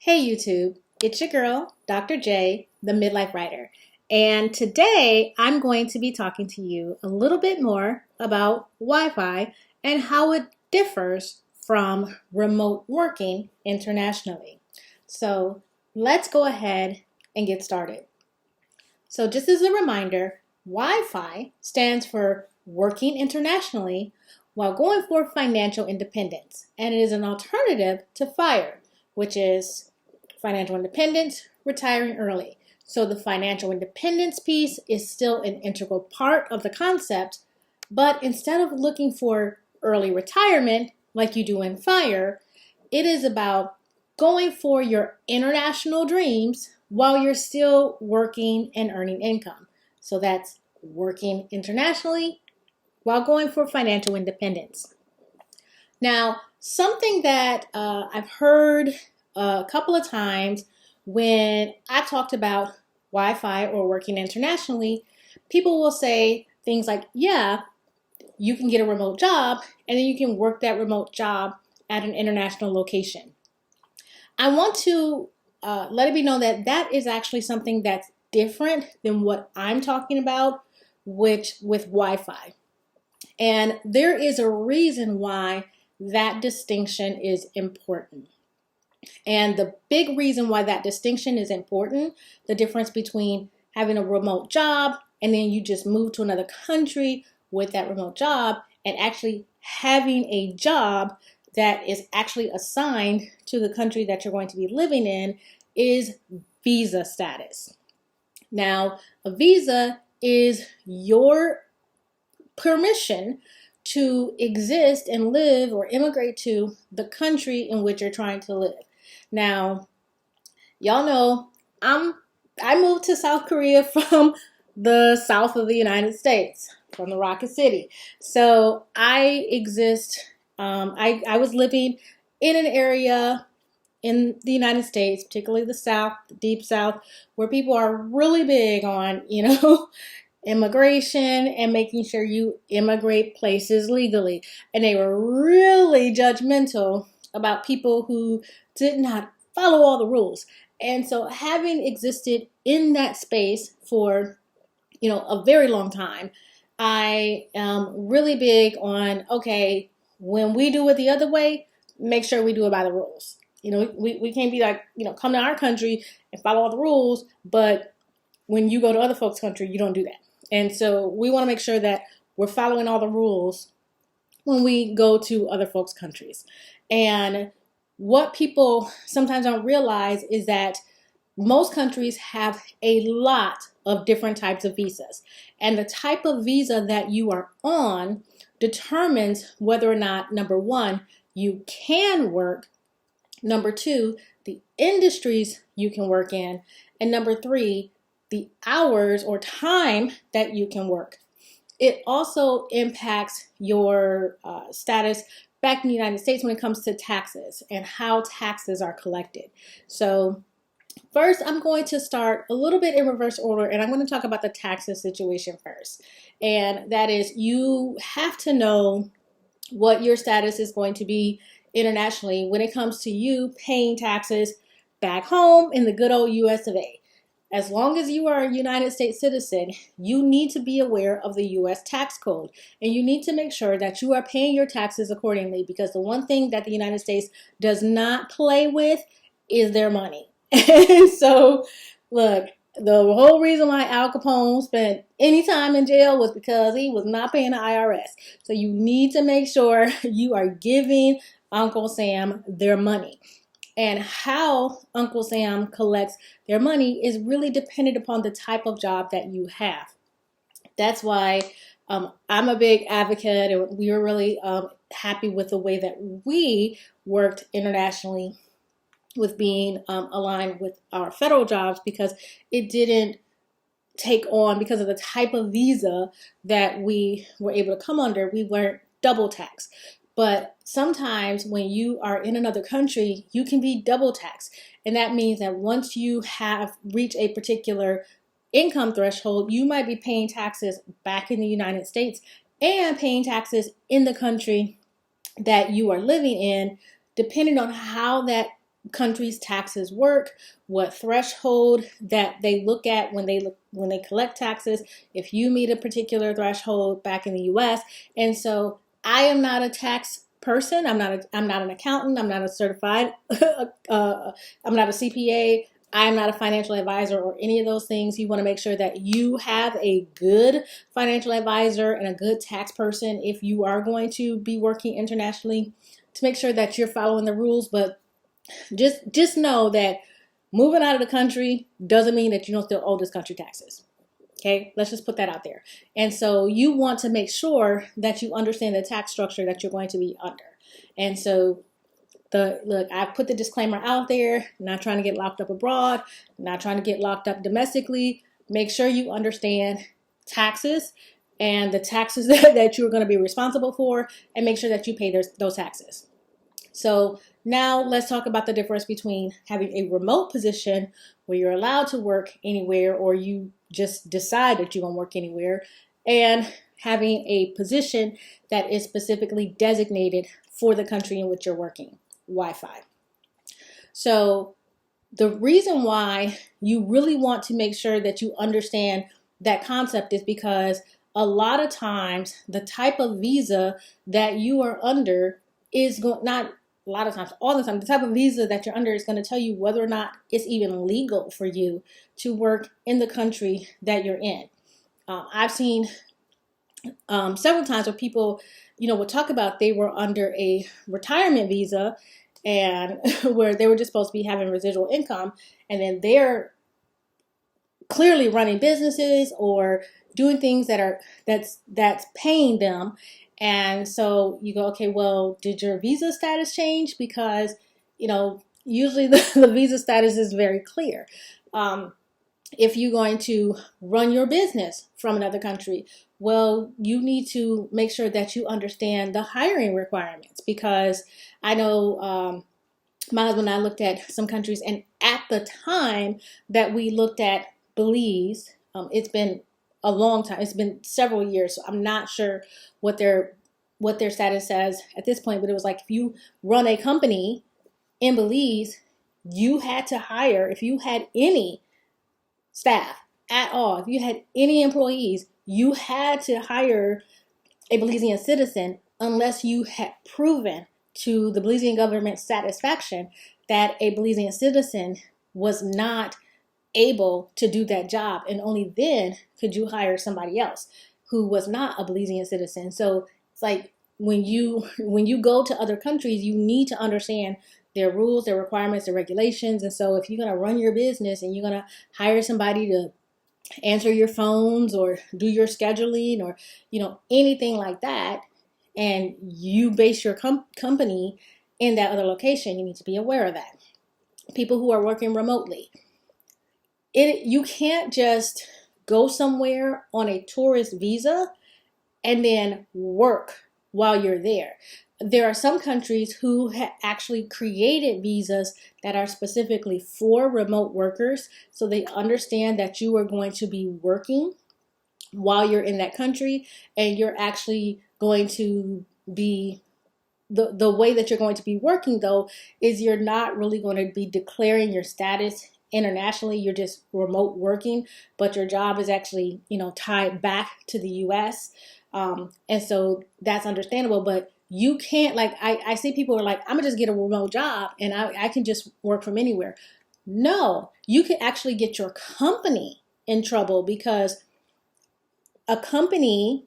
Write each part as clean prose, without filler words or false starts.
Hey YouTube, it's your girl, Dr. J, the Midlife Writer. And today I'm going to be talking to you a little bit more about Wi-Fi and how it differs from remote working internationally. So let's go ahead and get started. So just as a reminder, Wi-Fi stands for Working Internationally while going for financial independence, and it is an alternative to FIRE, which is financial independence, retiring early. So the financial independence piece is still an integral part of the concept, but instead of looking for early retirement like you do in FIRE, it is about going for your international dreams while you're still working and earning income. So that's working internationally while going for financial independence. Now, something that I've heard a couple of times when I talked about Wi-Fi or working internationally, people will say things like, yeah, you can get a remote job and then you can work that remote job at an international location. I want to let it be known that that is actually something that's different than what I'm talking about with Wi-Fi. And there is a reason why that distinction is important. And the big reason why that distinction is important, the difference between having a remote job and then you just move to another country with that remote job and actually having a job that is actually assigned to the country that you're going to be living in, is visa status. Now, a visa is your permission to exist and live or immigrate to the country in which you're trying to live. Now, y'all know I moved to South Korea from the south of the United States, from the Rocket City. So I exist, I was living in an area in the United States, particularly the South, the deep South, where people are really big on, immigration and making sure you immigrate places legally. And they were really judgmental about people who did not follow all the rules. And so having existed in that space for, a very long time, I am really big on, okay, when we do it the other way, make sure we do it by the rules. We can't be like, come to our country and follow all the rules, but when you go to other folks' country, you don't do that. And so we want to make sure that we're following all the rules when we go to other folks' countries. And what people sometimes don't realize is that most countries have a lot of different types of visas. And the type of visa that you are on determines whether or not, number one, you can work, number two, the industries you can work in, and number three, the hours or time that you can work. It also impacts your status back in the United States when it comes to taxes and how taxes are collected. So first, I'm going to start a little bit in reverse order, and I'm going to talk about the taxes situation first. And that is, you have to know what your status is going to be internationally when it comes to you paying taxes back home in the good old US of A. As long as you are a United States citizen, you need to be aware of the US tax code, and you need to make sure that you are paying your taxes accordingly, because the one thing that the United States does not play with is their money. And so, look, the whole reason why Al Capone spent any time in jail was because he was not paying the IRS. So you need to make sure you are giving Uncle Sam their money. And how Uncle Sam collects their money is really dependent upon the type of job that you have. That's why I'm a big advocate, and we were really happy with the way that we worked internationally with being aligned with our federal jobs, because it didn't take on, because of the type of visa that we were able to come under, we weren't double taxed. But sometimes when you are in another country, you can be double taxed. And that means that once you have reached a particular income threshold, you might be paying taxes back in the United States and paying taxes in the country that you are living in, depending on how that countries' taxes work, what threshold that they look at when they collect taxes, if you meet a particular threshold back in the US. And so I am not a tax person. I'm not an accountant. I'm not a certified I'm not a CPA. I'm not a financial advisor or any of those things. You want to make sure that you have a good financial advisor and a good tax person if you are going to be working internationally, to make sure that you're following the rules. But just know that moving out of the country doesn't mean that you don't still owe this country taxes. Okay, let's just put that out there. And so you want to make sure that you understand the tax structure that you're going to be under. And so look, I put the disclaimer out there, not trying to get locked up abroad, not trying to get locked up domestically. Make sure you understand taxes and the taxes that you're going to be responsible for, and make sure that you pay those taxes. So now let's talk about the difference between having a remote position where you're allowed to work anywhere, or you just decide that you're going to work anywhere, and having a position that is specifically designated for the country in which you're working, Wi-Fi. So the reason why you really want to make sure that you understand that concept is because a lot of times the type of visa that you are under is not a lot of times, all the time, the type of visa that you're under is going to tell you whether or not it's even legal for you to work in the country that you're in. I've seen several times where people, would talk about they were under a retirement visa, and where they were just supposed to be having residual income, and then they're clearly running businesses or doing things that's paying them. And so you go, okay, well, did your visa status change? Because, usually the visa status is very clear. If you're going to run your business from another country, well, you need to make sure that you understand the hiring requirements, because I know my husband and I looked at some countries, and at the time that we looked at Belize, it's been a long time. It's been several years, so I'm not sure what their status says at this point. But it was like, if you run a company in Belize, you had to hire, if you had any staff at all, if you had any employees, you had to hire a Belizean citizen unless you had proven to the Belizean government's satisfaction that a Belizean citizen was not able to do that job, and only then could you hire somebody else who was not a Belizean citizen. So it's like when you go to other countries, you need to understand their rules, their requirements, their regulations. And so if you're going to run your business and you're going to hire somebody to answer your phones or do your scheduling or anything like that, and you base your company in that other location, you need to be aware of that. People who are working remotely, you can't just go somewhere on a tourist visa and then work while you're there. There are some countries who actually created visas that are specifically for remote workers, so they understand that you are going to be working while you're in that country, and you're actually going to be the way that you're going to be working, though, is you're not really going to be declaring your status internationally. You're just remote working, but your job is actually, tied back to the US. And so that's understandable, but you can't, like, I see people are like, I'm gonna just get a remote job and I can just work from anywhere. No, you can actually get your company in trouble, because a company,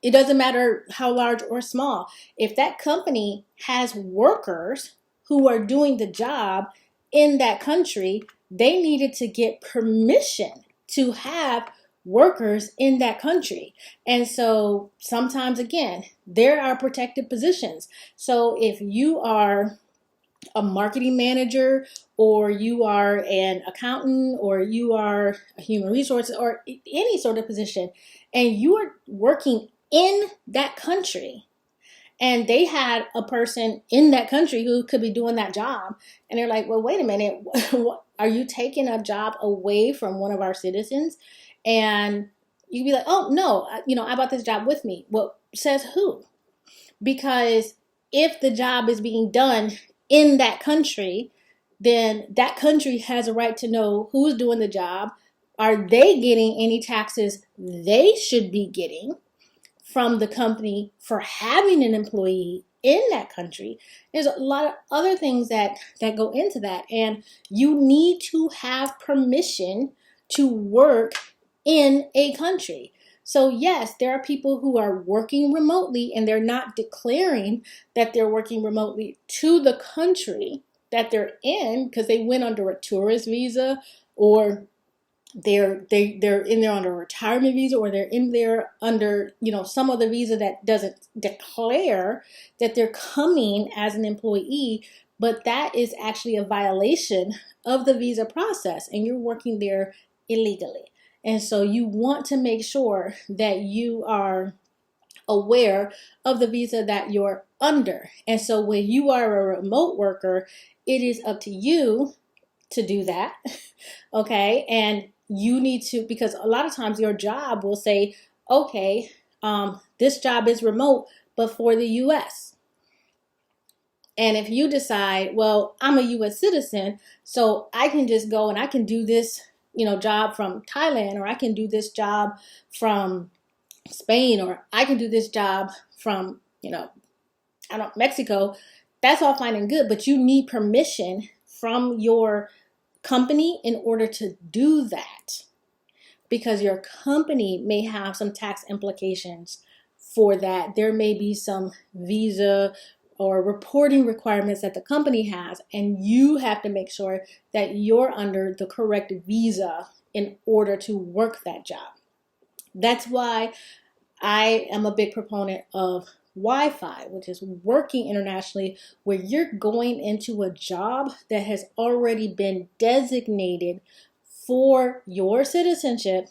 it doesn't matter how large or small, if that company has workers who are doing the job in that country, they needed to get permission to have workers in that country. And so sometimes, again, there are protected positions. So if you are a marketing manager, or you are an accountant, or you are a human resources, or any sort of position, and you are working in that country, and they had a person in that country who could be doing that job, and they're like, well, wait a minute, are you taking a job away from one of our citizens? And you'd be like, oh, no, I bought this job with me. Well, says who? Because if the job is being done in that country, then that country has a right to know who's doing the job. Are they getting any taxes they should be getting from the company for having an employee in that country? There's a lot of other things that go into that, and you need to have permission to work in a country. So yes, there are people who are working remotely and they're not declaring that they're working remotely to the country that they're in because they went under a tourist visa, or they're in there under a retirement visa, or they're in there under some other visa that doesn't declare that they're coming as an employee, but that is actually a violation of the visa process and you're working there illegally. And so you want to make sure that you are aware of the visa that you're under. And so when you are a remote worker, it is up to you to do that. Okay. And you need to, because a lot of times your job will say, okay, this job is remote, but for the US. And if you decide, well, I'm a US citizen, so I can just go and I can do this, job from Thailand, or I can do this job from Spain, or I can do this job from, Mexico. That's all fine and good, but you need permission from your company in order to do that, because your company may have some tax implications for that. There may be some visa or reporting requirements that the company has, and you have to make sure that you're under the correct visa in order to work that job. That's why I am a big proponent of Wi-Fi, which is working internationally, where you're going into a job that has already been designated for your citizenship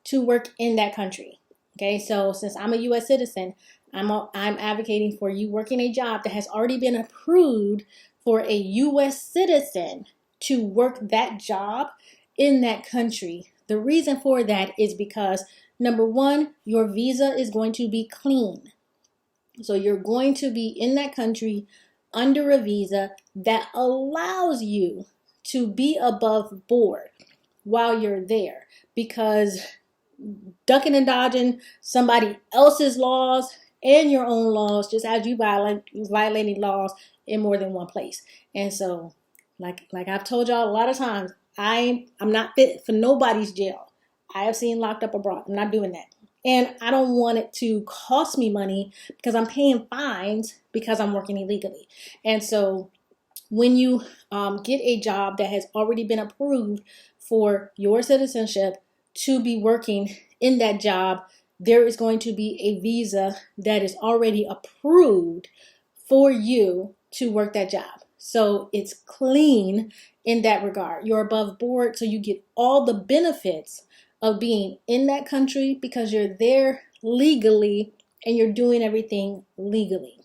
to work in that country. Okay, so since I'm a U.S. citizen, I'm advocating for you working a job that has already been approved for a U.S. citizen to work that job in that country. The reason for that is because, number one, your visa is going to be clean. So you're going to be in that country under a visa that allows you to be above board while you're there, because ducking and dodging somebody else's laws and your own laws just has you violating laws in more than one place. And so, like I've told y'all a lot of times, I'm not fit for nobody's jail. I have seen locked up abroad. I'm not doing that. And I don't want it to cost me money because I'm paying fines because I'm working illegally. And so when you get a job that has already been approved for your citizenship to be working in that job, there is going to be a visa that is already approved for you to work that job. So it's clean in that regard. You're above board, so you get all the benefits of being in that country because you're there legally and you're doing everything legally.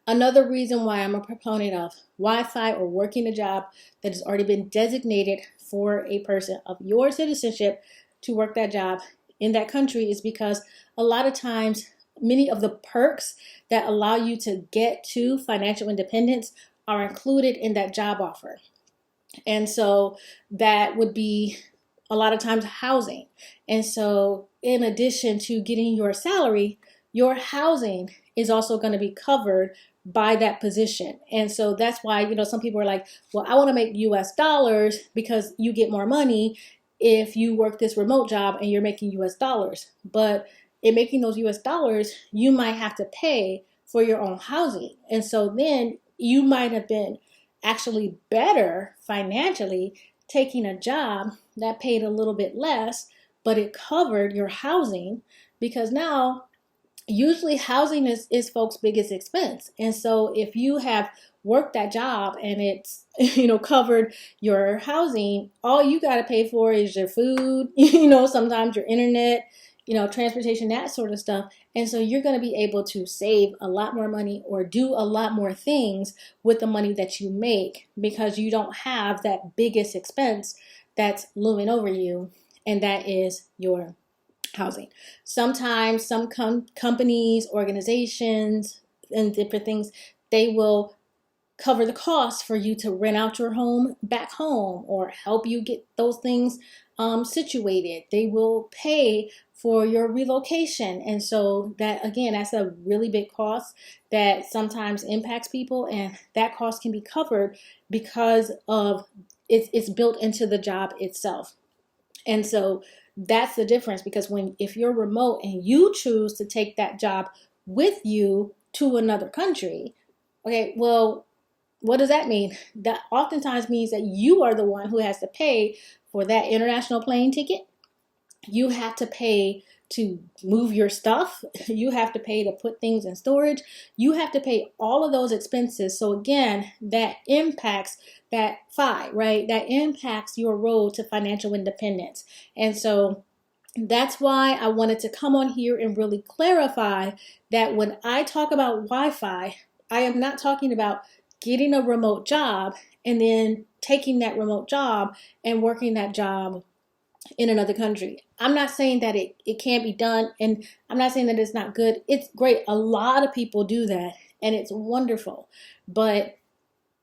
Another reason why I'm a proponent of Wi-Fi or working a job that has already been designated for a person of your citizenship to work that job in that country is because a lot of times many of the perks that allow you to get to financial independence are included in that job offer. And so that would be a lot of times housing. And so in addition to getting your salary, your housing is also going to be covered by that position. And so that's why, some people are like, well, I want to make US dollars because you get more money if you work this remote job and you're making US dollars. But in making those US dollars, you might have to pay for your own housing. And so then you might have been actually better financially taking a job that paid a little bit less, but it covered your housing, because now usually housing is folks' biggest expense. And so if you have worked that job and it's, covered your housing, all you got to pay for is your food, sometimes your internet, transportation, that sort of stuff. And so you're going to be able to save a lot more money or do a lot more things with the money that you make because you don't have that biggest expense that's looming over you, and that is your housing. Sometimes some companies, organizations, and different things, they will cover the cost for you to rent out your home back home or help you get those things situated. They will pay for your relocation. And so that, again, that's a really big cost that sometimes impacts people, and that cost can be covered because of it's built into the job itself. And so that's the difference, because if you're remote and you choose to take that job with you to another country, okay, well, what does that mean? That oftentimes means that you are the one who has to pay for that international plane ticket. You have to pay to move your stuff. You have to pay to put things in storage. You have to pay all of those expenses. So again, that impacts that right? That impacts your road to financial independence. And so that's why I wanted to come on here and really clarify that when I talk about Wi-Fi, I am not talking about getting a remote job and then taking that remote job and working that job in another country. I'm not saying that it can't be done, and I'm not saying that it's not good. It's great. A lot of people do that, and it's wonderful. But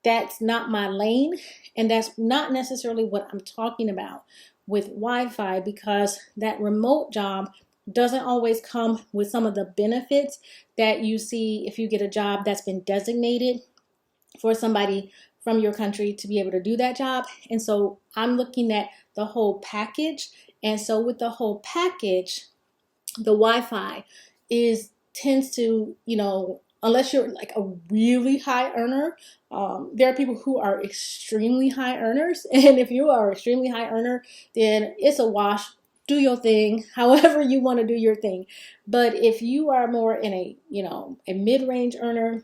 that's not my lane, and that's not necessarily what I'm talking about with Wi-Fi, because that remote job doesn't always come with some of the benefits that you see if you get a job that's been designated for somebody from your country to be able to do that job. And so I'm looking at the whole package. And so with the whole package, the Wi-Fi tends to, unless you're like a really high earner, there are people who are extremely high earners. And if you are an extremely high earner, then it's a wash. Do your thing, however you want to do your thing. But if you are more in a mid-range earner,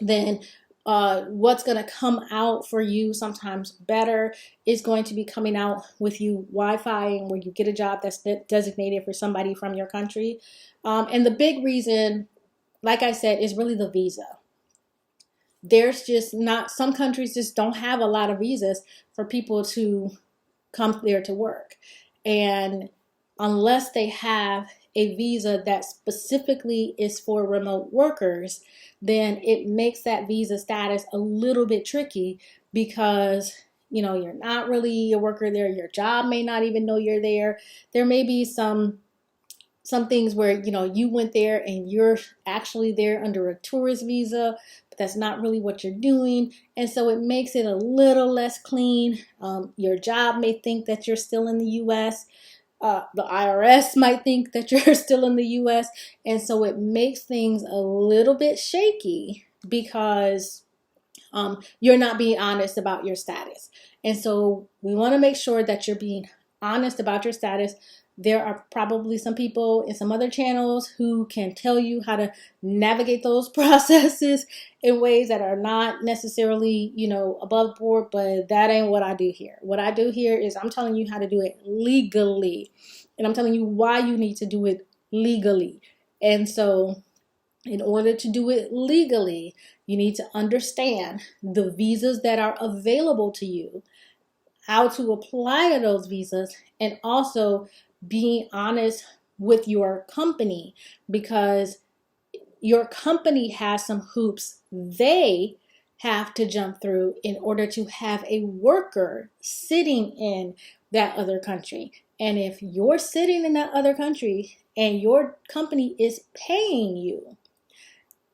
then what's going to come out for you sometimes better is going to be coming out with you Wi-Fi, and where you get a job that's designated for somebody from your country. And the big reason, like I said, is really the visa. There's just not, some countries just don't have a lot of visas for people to come there to work. And unless they have a visa that specifically is for remote workers, then it makes that visa status a little bit tricky, because you're not really a worker there. Your job may not even know you're there. There may be some things where you went there and you're actually there under a tourist visa, but that's not really what you're doing. And so it makes it a little less clean. Your job may think that you're still in the U.S. The IRS might think that you're still in the U.S. And so it makes things a little bit shaky, because you're not being honest about your status. And so we want to make sure that you're being honest about your status. There are probably some people in some other channels who can tell you how to navigate those processes in ways that are not necessarily, above board, but that ain't what I do here. What I do here is I'm telling you how to do it legally, and I'm telling you why you need to do it legally. And so in order to do it legally, you need to understand the visas that are available to you, how to apply to those visas, and also being honest with your company, because your company has some hoops they have to jump through in order to have a worker sitting in that other country. And if you're sitting in that other country and your company is paying you,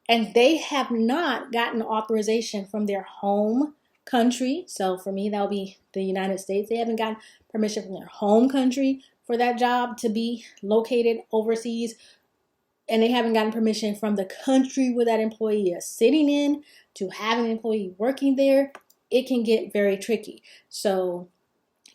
and they have not gotten authorization from their home country, so for me, that'll be the United States, they haven't gotten permission from their home country for that job to be located overseas, and they haven't gotten permission from the country where that employee is sitting in to have an employee working there, it can get very tricky. So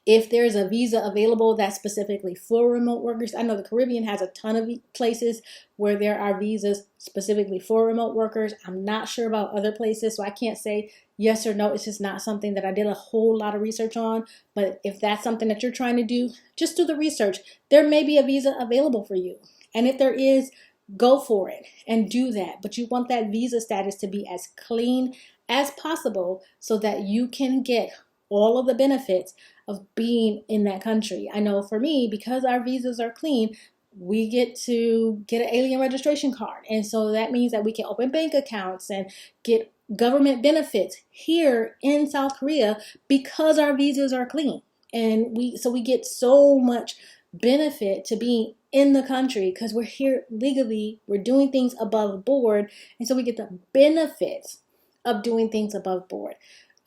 if there's a visa available that's specifically for remote workers, I know the Caribbean has a ton of places where there are visas specifically for remote workers. I'm not sure about other places, so I can't say yes or no. It's just not something that I did a whole lot of research on. But if that's something that you're trying to do, just do the research. There may be a visa available for you. And if there is, go for it and do that. But you want that visa status to be as clean as possible so that you can get all of the benefits of being in that country. I know for me, because our visas are clean, we get to get an alien registration card. And so that means that we can open bank accounts and get government benefits here in South Korea because our visas are clean. And we get so much benefit to being in the country because we're here legally, we're doing things above board, and so we get the benefits of doing things above board.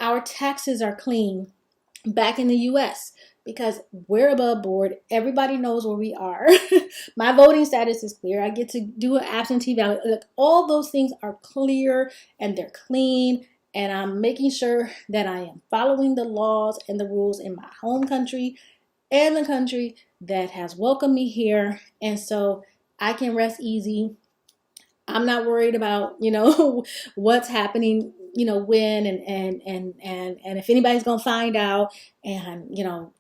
Our taxes are clean back in the US because we're above board. Everybody knows where we are. My voting status is clear. I get to do an absentee ballot. Like, all those things are clear and they're clean. And I'm making sure that I am following the laws and the rules in my home country and the country that has welcomed me here. And so I can rest easy. I'm not worried about, what's happening, when and if anybody's gonna find out, and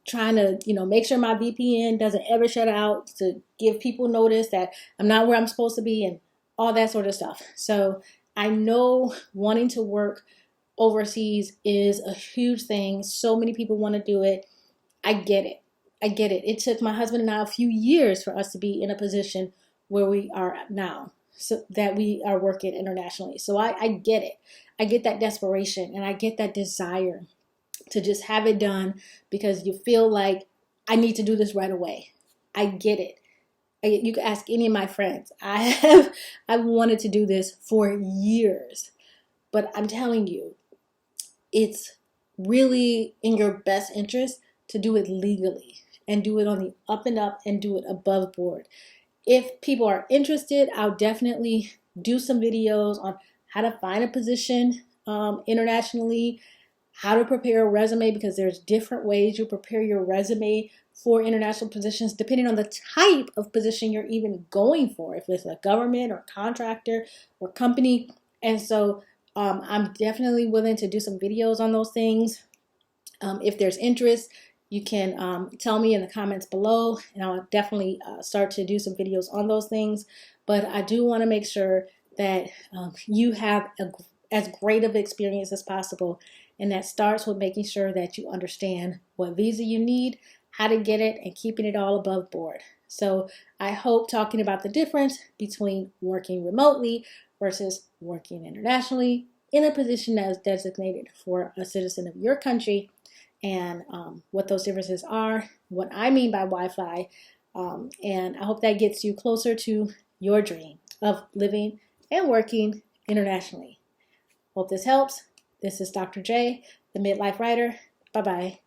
trying to make sure my VPN doesn't ever shut out to give people notice that I'm not where I'm supposed to be and all that sort of stuff. So I know wanting to work overseas is a huge thing. So many people want to do it. I get it. I get it. It took my husband and I a few years for us to be in a position where we are now, so that we are working internationally. So I get it. I get that desperation and I get that desire to just have it done because you feel like I need to do this right away. I get it. You can ask any of my friends. I've wanted to do this for years, but I'm telling you, it's really in your best interest to do it legally and do it on the up and up and do it above board. If people are interested, I'll definitely do some videos on how to find a position internationally, how to prepare a resume, because there's different ways you prepare your resume for international positions depending on the type of position you're even going for, if it's a government or contractor or company. And so I'm definitely willing to do some videos on those things. If there's interest, you can tell me in the comments below, and I'll definitely start to do some videos on those things. But I do want to make sure that you have as great of experience as possible, and that starts with making sure that you understand what visa you need, how to get it, and keeping it all above board. So I hope talking about the difference between working remotely versus working internationally in a position that is designated for a citizen of your country, and what those differences are, what I mean by Wi-Fi, and I hope that gets you closer to your dream of living and working internationally. Hope this helps. This is Dr. J, the Midlife Writer. Bye-bye.